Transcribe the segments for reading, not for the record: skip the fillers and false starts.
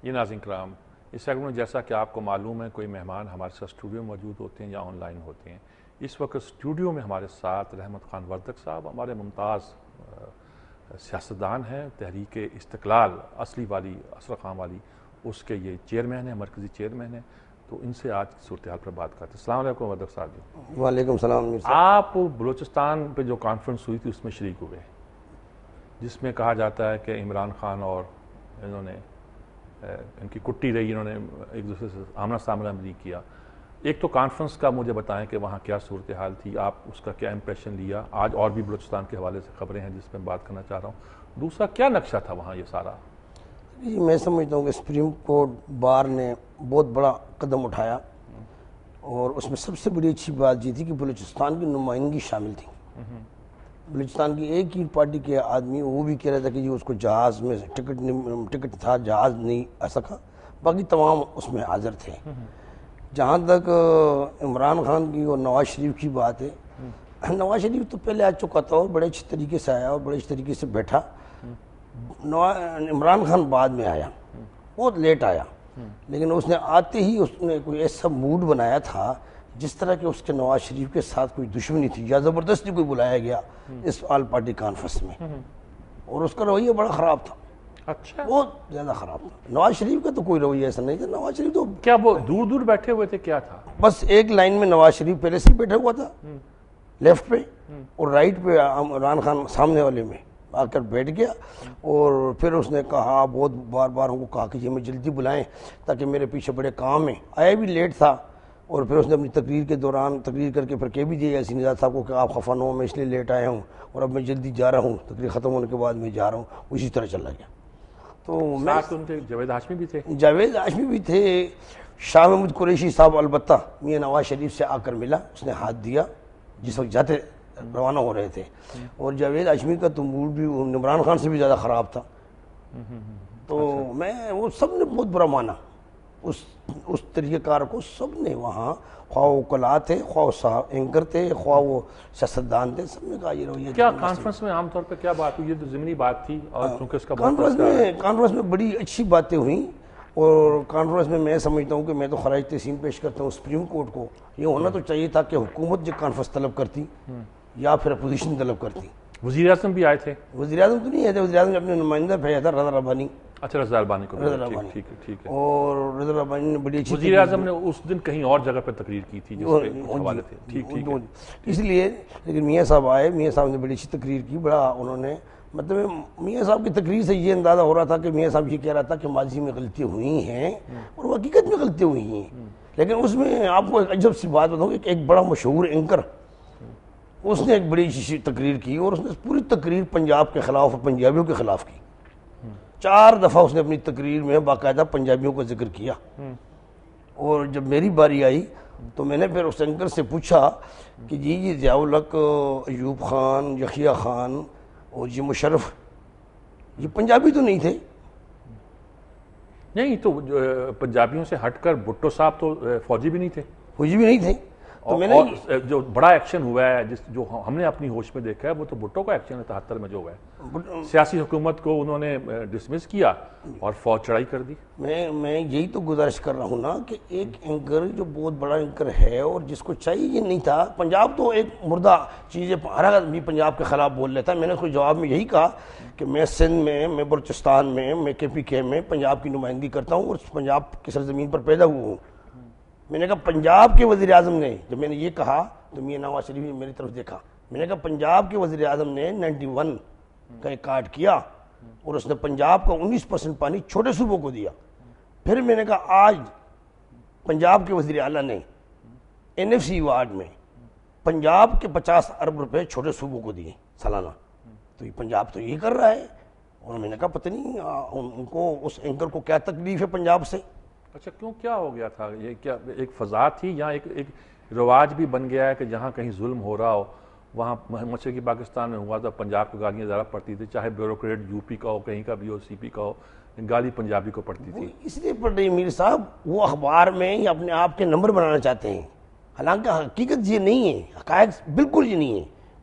یہ ناظرین کرام، اس سیگمنٹ میں جیسا کہ آپ کو معلوم ہے کوئی مہمان ہمارے ساتھ اسٹوڈیو میں موجود ہوتے ہیں یا آن لائن ہوتے ہیں۔ اس وقت اسٹوڈیو میں ہمارے ساتھ رحمت خان وردک صاحب ہمارے ممتاز سیاستدان ہیں، تحریک استقلال اصلی والی اشرف خان والی، اس کے یہ چیئرمین ہیں، مرکزی چیئرمین ہیں، تو ان سے آج کی صورتحال پر بات کرتے ہیں۔ السلام علیکم وردک صاحب جی۔ وعلیکم السلام۔ آپ بلوچستان پہ جو کانفرنس ہوئی تھی اس میں شریک ہوئے، جس میں کہا جاتا ہے کہ عمران خان اور انہوں نے ان کی کٹی رہی، انہوں نے ایک دوسرے سے آمنا سامنا نہیں کیا۔ ایک تو کانفرنس کا مجھے بتائیں کہ وہاں کیا صورتحال تھی، آپ اس کا کیا امپریشن لیا؟ آج اور بھی بلوچستان کے حوالے سے خبریں ہیں جس میں بات کرنا چاہ رہا ہوں۔ دوسرا کیا نقشہ تھا وہاں یہ سارا؟ جی میں سمجھتا ہوں کہ سپریم کورٹ بار نے بہت بڑا قدم اٹھایا، اور اس میں سب سے بڑی اچھی بات یہ تھی کہ بلوچستان کی نمائندگی شامل تھی۔ بلوچستان کی ایک ہی پارٹی کے آدمی، وہ بھی کہہ رہا تھا کہ جی اس کو جہاز میں ٹکٹ تھا، جہاز نہیں آ سکا، باقی تمام اس میں حاضر تھے۔ جہاں تک عمران خان کی اور نواز شریف کی بات ہے، نواز شریف تو پہلے آ چکا تھا اور بڑے اچھے طریقے سے آیا اور بڑے اچھے طریقے سے بیٹھا۔ عمران خان بعد میں آیا، بہت لیٹ آیا، لیکن اس نے آتے ہی اس نے کوئی ایسا موڈ بنایا تھا جس طرح کہ اس کے نواز شریف کے ساتھ کوئی دشمنی تھی یا زبردستی کوئی بلایا گیا اس آل پارٹی کانفرنس میں، اور اس کا رویہ بڑا خراب تھا۔ اچھا، بہت زیادہ خراب تھا۔ نواز شریف کا تو کوئی رویہ ایسا نہیں تھا۔ نواز شریف تو کیا وہ دور دور بیٹھے ہوئے تھے، کیا تھا؟ بس ایک لائن میں نواز شریف پہلے سے ہی بیٹھا ہوا تھا، لیفٹ پہ، اور رائٹ پہ عمران خان سامنے والے میں آ کر بیٹھ گیا، اور پھر اس نے کہا، بہت بار بار ان کو کہا کہ یہ ہمیں جلدی بلائیں تاکہ میرے پیچھے بڑے کام ہیں۔ آیا بھی لیٹ تھا، اور پھر اس نے اپنی تقریر کے دوران تقریر کر کے پھر کہہ بھی دیا ایسی نژاد صاحب کو کہ آپ خفا نہ ہوں، میں اس لیے لیٹ آیا ہوں اور اب میں جلدی جا رہا ہوں، تقریر ختم ہونے کے بعد میں جا رہا ہوں۔ اسی طرح چلا گیا۔ تو ساتھ ان کے جاوید ہاشمی بھی تھے؟ جاوید ہاشمی بھی تھے، شاہ محمود قریشی صاحب البتہ میاں نواز شریف سے آ کر ملا، اس نے ہاتھ دیا جس وقت جاتے روانہ ہو رہے تھے، اور جاوید ہاشمی کا تو موڈ بھی عمران خان سے بھی زیادہ خراب تھا۔ تو میں وہ سب نے بہت برا مانا اس طریقہ کار کو، سب نے وہاں، خواہ وہ وکلاء تھے، خواہ وہ اینکر تھے، خواہ وہ سیاستدان تھے، سب نے کہا یہ رویہ کیا کانفرنس میں عام طور پہ کیا بات ہوئی؟ یہ تو ضمنی بات تھی، اور کیونکہ اس کا کانفرنس میں بڑی اچھی باتیں ہوئیں، اور کانفرنس میں سمجھتا ہوں کہ میں تو خراج تحسین پیش کرتا ہوں سپریم کورٹ کو، یہ ہونا تو چاہیے تھا کہ حکومت جو کانفرنس طلب کرتی یا پھر اپوزیشن طلب کرتی۔ وزیر اعظم بھی آئے تھے؟ وزیر اعظم تو نہیں آئے تھے، وزیر اعظم نے اپنے نمائندہ بھیجا تھا، رضا ربانی۔ اچھا، رضا ربانی کو، ٹھیک ہے۔ اور رضا ربانی نے بڑی اچھی، وزیر اعظم نے اس دن کہیں اور جگہ پہ تقریر کی تھی جس کے حوالے تھے، ٹھیک ہے، اس لیے، لیکن میاں صاحب آئے، میاں صاحب نے بڑی اچھی تقریر کی، بڑا انہوں نے، مطلب میاں صاحب کی تقریر سے یہ اندازہ ہو رہا تھا کہ میاں صاحب یہ کہہ رہا تھا کہ ماضی میں غلطیاں ہوئی ہیں اور وہ حقیقت میں غلطیاں ہوئی ہیں، لیکن اس میں آپ کو ایک عجب سی بات بتاؤں کہ ایک بڑا مشہور اینکر، اس نے ایک بڑی اچھی تقریر کی، اور اس نے پوری تقریر پنجاب کے خلاف اور پنجابیوں کے خلاف کی۔ 4 دفعہ اس نے اپنی تقریر میں باقاعدہ پنجابیوں کا ذکر کیا، اور جب میری باری آئی تو میں نے پھر اس اینکر سے پوچھا کہ جی یہ ضیاء الحق، ایوب خان، یحییٰ خان اور یہ مشرف، یہ پنجابی تو نہیں تھے؟ نہیں تو پنجابیوں سے ہٹ کر بھٹو صاحب تو فوجی بھی نہیں تھے؟ فوجی بھی نہیں تھے۔ تو میں نے اور جو بڑا ایکشن ہوا ہے جو ہم نے اپنی ہوش میں دیکھا ہے وہ تو بھٹو کا ایکشن ہے 73 میں جو ہوا ہے، سیاسی حکومت کو انہوں نے ڈسمس کیا اور فوج چڑھائی کر دی۔ میں یہی تو گزارش کر رہا ہوں نا کہ ایک اینکر جو بہت بڑا اینکر ہے اور جس کو چاہیے یہ نہیں تھا، پنجاب تو ایک مردہ چیز ہے، ہر آدمی پنجاب کے خلاف بول لیتا ہے۔ میں نے اس کو جواب میں یہی کہا کہ میں سندھ میں بلوچستان میں کے پی کے میں پنجاب کی نمائندگی کرتا ہوں اور پنجاب کی سرزمین پر پیدا ہوا ہوں۔ میں نے کہا پنجاب کے وزیر اعظم نے، جب میں نے یہ کہا تو میاں نواز شریف نے میری طرف دیکھا، میں نے کہا پنجاب کے وزیر اعظم نے 91 کا ایک کارڈ کیا اور اس نے پنجاب کا 19% پانی چھوٹے صوبوں کو دیا۔ پھر میں نے کہا آج پنجاب کے وزیر اعلیٰ نے NFC ایوارڈ میں پنجاب کے 50 ارب روپے چھوٹے صوبوں کو دیے سالانہ، تو یہ پنجاب تو یہ کر رہا ہے۔ اور میں نے کہا پتہ نہیں ان کو، اس اینکر کو کیا تکلیف ہے پنجاب سے۔ اچھا، کیوں، کیا ہو گیا تھا؟ یہ کیا ایک فضا تھی یا ایک رواج بھی بن گیا ہے کہ جہاں کہیں ظلم ہو رہا ہو، وہاں مشرقی پاکستان میں ہوا تو پنجاب کو گالیاں زیادہ پڑتی تھی، چاہے بیوروکریٹ یو پی کا ہو، کہیں کا بھی ہو، سی پی کا ہو، گالی پنجابی کو پڑتی تھی؟ اس لیے پڑھ رہی میر صاحب، وہ اخبار میں یا اپنے آپ کے نمبر بنانا چاہتے ہیں، حالانکہ حقیقت یہ نہیں ہے، حقائق بالکل یہ نہیں ہے۔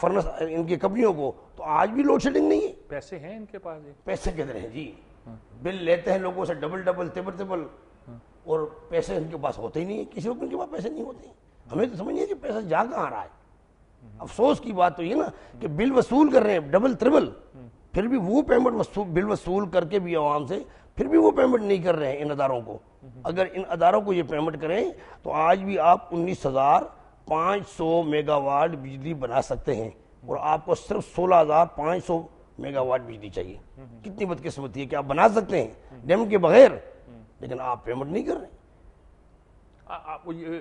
فرنس ان کی کمپنیوں کو، تو آج بھی لوڈ شیڈنگ نہیں ہے. پیسے ہیں ان کے پاس؟ پیسے کدھر ہیں جی؟ بل لیتے ہیں لوگوں سے ڈبل ٹرپل، اور پیسے ان کے پاس ہوتے ہی نہیں ہیں. کسی وقت ان کے پاس پیسے نہیں ہوتے ہیں. ہمیں تو سمجھ نہیں ہے کہ پیسہ جا کہاں آ رہا ہے. افسوس کی بات تو یہ نا کہ بل وصول کر رہے ہیں ڈبل ٹرپل، پھر بھی وہ پیمنٹ بل وصول کر کے بھی عوام سے پھر بھی وہ پیمنٹ نہیں کر رہے ہیں ان اداروں کو. اگر ان اداروں کو یہ پیمنٹ کریں تو آج بھی آپ 19,500 میگا واٹ بجلی بنا سکتے ہیں، اور آپ کو صرف 16,500 میگا واٹ بجلی چاہیے. کتنی بدقسمتی ہے کہ آپ بنا سکتے ہیں ڈیم کے بغیر، لیکن آپ پیمنٹ نہیں کر رہے ہیں.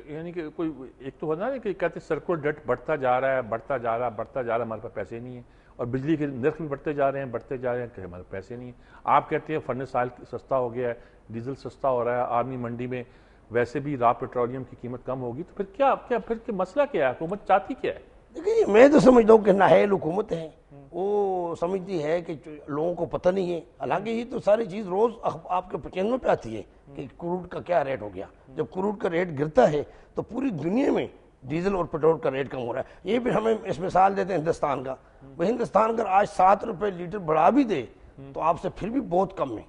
یعنی کہ کوئی ایک تو ہوتا ہے کہ کہتے سرکل ڈیٹ بڑھتا جا رہا ہے، ہمارے پاس پیسے نہیں ہیں، اور بجلی کے نرخ بھی بڑھتے جا رہے ہیں کہ ہمارے پیسے نہیں ہیں. آپ کہتے ہیں فرنس آئل سستا ہو گیا ہے، ڈیزل سستا ہو رہا ہے، آرمی منڈی میں ویسے بھی را پیٹرولیم کی قیمت کم ہوگی، تو پھر مسئلہ کیا ہے؟ حکومت چاہتی کیا ہے؟ دیکھیے میں تو سمجھتا ہوں کہ نااہل حکومت ہے، وہ سمجھتی ہے کہ لوگوں کو پتہ نہیں ہے. حالانکہ یہ تو ساری چیز روز آپ کے چینلوں پہ آتی ہے کہ کروڈ کا کیا ریٹ ہو گیا. جب کروڈ کا ریٹ گرتا ہے تو پوری دنیا میں ڈیزل اور پیٹرول کا ریٹ کم ہو رہا ہے. یہ بھی ہمیں اس مثال دیتے ہیں ہندوستان کا. وہ ہندوستان اگر آج 7 روپے لیٹر بڑھا بھی دے تو آپ سے پھر بھی بہت کم ہے.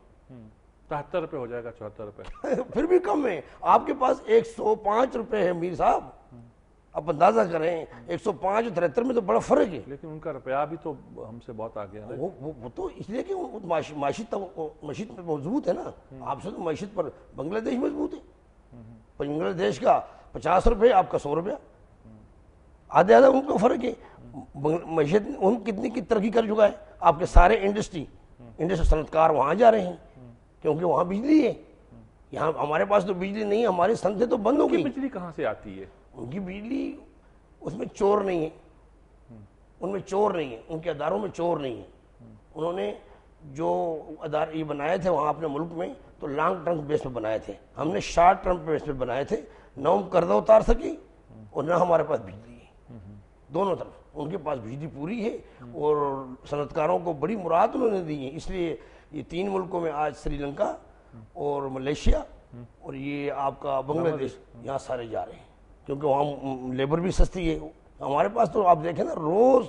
73 روپے ہو جائے گا، 74 روپے پھر بھی کم ہے. آپ کے پاس 105 روپے ہے میر صاحب. آپ اندازہ کریں 105 اور 73 میں تو بڑا فرق ہے. لیکن ان کا روپیہ بھی تو ہم سے بہت آگے ہے. وہ تو اس لیے کہ معیشت پر مضبوط ہے نا. آپ سے تو معیشت پر بنگلہ دیش مضبوط ہے. بنگلہ دیش کا 50 روپے، آپ کا 100 روپیہ، آدھے ان کا فرق ہے. معیشت ان کتنی کی ترقی کر چکا ہے. آپ کے سارے انڈسٹری صنعتکار وہاں جا رہے ہیں کیونکہ وہاں بجلی ہے. یہاں ہمارے پاس تو بجلی نہیں ہے، ہماری صنعتیں تو بند ہو گئی. بجلی کہاں سے آتی ہے؟ ان کی بجلی اس میں چور نہیں ہے، ان میں چور نہیں ہے، ان کے اداروں میں چور نہیں ہے. انہوں نے جو ادارے یہ بنائے تھے وہاں اپنے ملک میں تو لانگ ٹرم بیس پہ بنائے تھے. ہم نے شارٹ ٹرم بیس پہ بنائے تھے. نہ ہم قرضہ اتار سکیں اور نہ ہمارے پاس بجلی ہے. دونوں طرف ان کے پاس بجلی پوری ہے، اور صنعتکاروں کو بڑی مراد انہوں نے دی ہے. اس لیے یہ 3 ملکوں میں آج سری لنکا اور ملیشیا اور یہ آپ کا بنگلہ دیش یہاں سارے جا رہے ہیں کیونکہ وہاں لیبر بھی سستی ہے. ہمارے پاس تو آپ دیکھیں نا، روز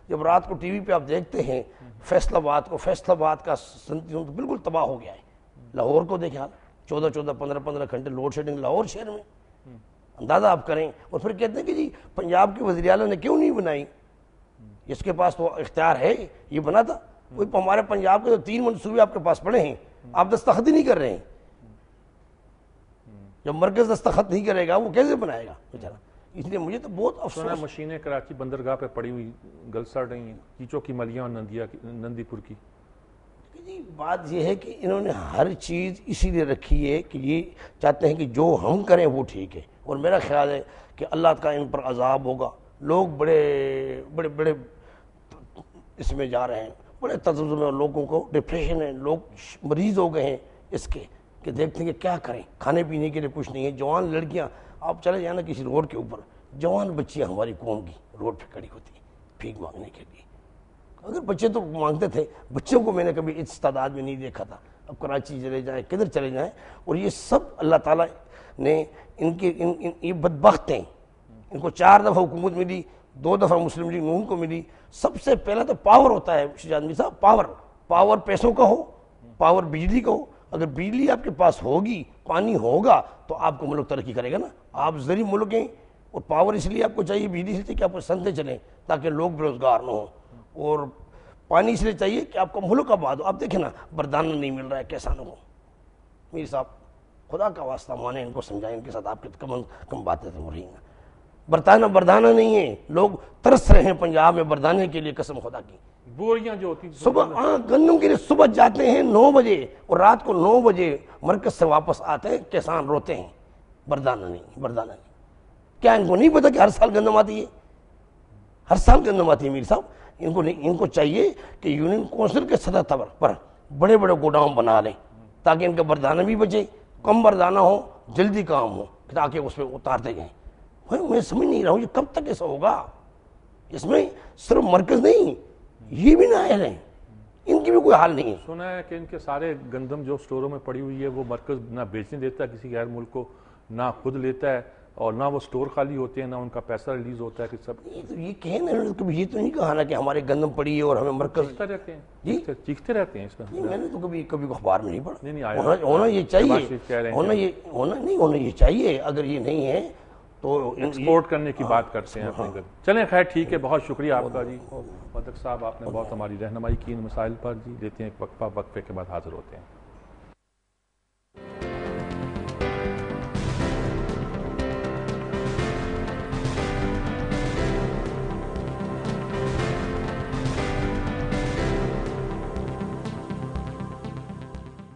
جب رات کو ٹی وی پہ آپ دیکھتے ہیں فیصل آباد کا سنتیوں تو بالکل تباہ ہو گیا ہے. لاہور کو دیکھیں، 14 15 گھنٹے لوڈ شیڈنگ لاہور شہر میں. اندازہ آپ کریں. اور پھر کہتے ہیں کہ جی پنجاب کے وزیر اعلیٰ نے کیوں نہیں بنائی؟ اس کے پاس تو اختیار ہے، یہ بنا تھا. کوئی ہمارے پنجاب کے تو 3 منصوبے آپ کے پاس پڑے ہیں، آپ دستخط ہی نہیں کر رہے ہیں. جب مرکز دستخط نہیں کرے گا وہ کیسے بنائے گا بیچارہ؟ اس لیے مجھے تو بہت افسوس. مشینیں کراچی بندرگاہ پہ پڑی ہوئی گل سڑ رہی ہیں، کیچو کی ملیاں اور نندی پور کی. جی بات یہ ہے کہ انہوں نے ہر چیز اسی لیے رکھی ہے کہ یہ چاہتے ہیں کہ جو ہم کریں وہ ٹھیک ہے. اور میرا خیال ہے کہ اللہ کا ان پر عذاب ہوگا. لوگ بڑے اس میں جا رہے ہیں، بڑے تجربے میں، لوگوں کو ڈپریشن ہے، لوگ مریض ہو گئے ہیں اس کے کہ دیکھتے ہیں کہ کیا کریں. کھانے پینے کے لیے کچھ نہیں ہے. جوان لڑکیاں، آپ چلے جانا کسی روڈ کے اوپر، جوان بچیاں ہماری قوم کی روڈ پہ کھڑی ہوتی ہیں بھیک مانگنے کے لیے. اگر بچے تو مانگتے تھے، بچوں کو میں نے کبھی اس تعداد میں نہیں دیکھا تھا. اب کراچی چلے جائیں، کدھر چلے جائیں، اور یہ سب اللہ تعالیٰ نے یہ بدبخت ہیں. ان کو 4 دفعہ حکومت ملی، 2 دفعہ مسلم لیگ نون کو ملی. سب سے پہلا تو پاور ہوتا ہے شجاعت میر صاحب. پاور پیسوں کا ہو، پاور بجلی کا ہو. اگر بجلی آپ کے پاس ہوگی، پانی ہوگا تو آپ کو ملک ترقی کرے گا نا. آپ زرعی ملک ہیں، اور پاور اس لیے آپ کو چاہیے، بجلی اس لیے کہ آپ کو صنعتیں چلیں تاکہ لوگ بے روزگار نہ ہوں، اور پانی اس لیے چاہیے کہ آپ کا ملک آباد ہو. آپ دیکھیں نا بردانہ نہیں مل رہا ہے کسانوں کو. میر صاحب خدا کا واسطہ مانے، ان کو سمجھائیں، ان کے ساتھ آپ کی کم باتیں ہو رہی ہیں. بردانہ نہیں ہے، لوگ ترس رہے ہیں پنجاب میں بردانے کے لیے. قسم خدا کی بوریاں جو ہوتی صبح گندم کے لیے صبح جاتے ہیں 9 بجے اور رات کو 9 بجے مرکز سے واپس آتے ہیں. کسان روتے ہیں بردانہ نہیں. کیا ان کو نہیں پتا کہ ہر سال گندم آتی ہے؟ ہر سال گندم آتی ہے میر صاحب. ان کو چاہیے کہ یونین کونسل کے سطح پر بڑے گوڈاؤن بنا لیں تاکہ ان کا بردانہ بھی بچے، کم بردانہ ہو، جلدی کام ہو، تاکہ اس پہ اتارتے جائیں. میں سمجھ نہیں رہا ہوں یہ کب تک ایسا ہوگا. اس میں صرف مرکز نہیں، یہ بھی نااہل ہیں، ان کی بھی کوئی حال نہیں ہے. سنا ہے کہ ان کے سارے گندم جو سٹوروں میں پڑی ہوئی ہے وہ مرکز نہ بیچنے دیتا ہے کسی غیر ملک کو، نہ خود لیتا ہے. اور نہ وہ سٹور خالی ہوتے ہیں، نہ ان کا پیسہ ریلیز ہوتا ہے کہ سب یہ کہنا کبھی یہ تو نہیں کہا نا کہ ہمارے گندم پڑی ہے اور ہمیں مرکز چیختے رہتے ہیں، جی چیختے رہتے ہیں اس میں. میں نے تو کبھی اخبار میں نہیں پڑھا. نہیں آیا ہونا یہ چاہیے، کہہ رہے ہیں ہونا یہ چاہیے. اگر یہ نہیں ہے تو ایکسپورٹ کرنے کی بات کرتے ہیں اپنے گھر. چلیں خیر ٹھیک ہے، بہت شکریہ آپ کا جی مدرک صاحب، آپ نے بہت ہماری رہنمائی کی ان مسائل پر جی. لیتے ہیں ایک وقفہ، وقفے کے بعد حاضر ہوتے ہیں.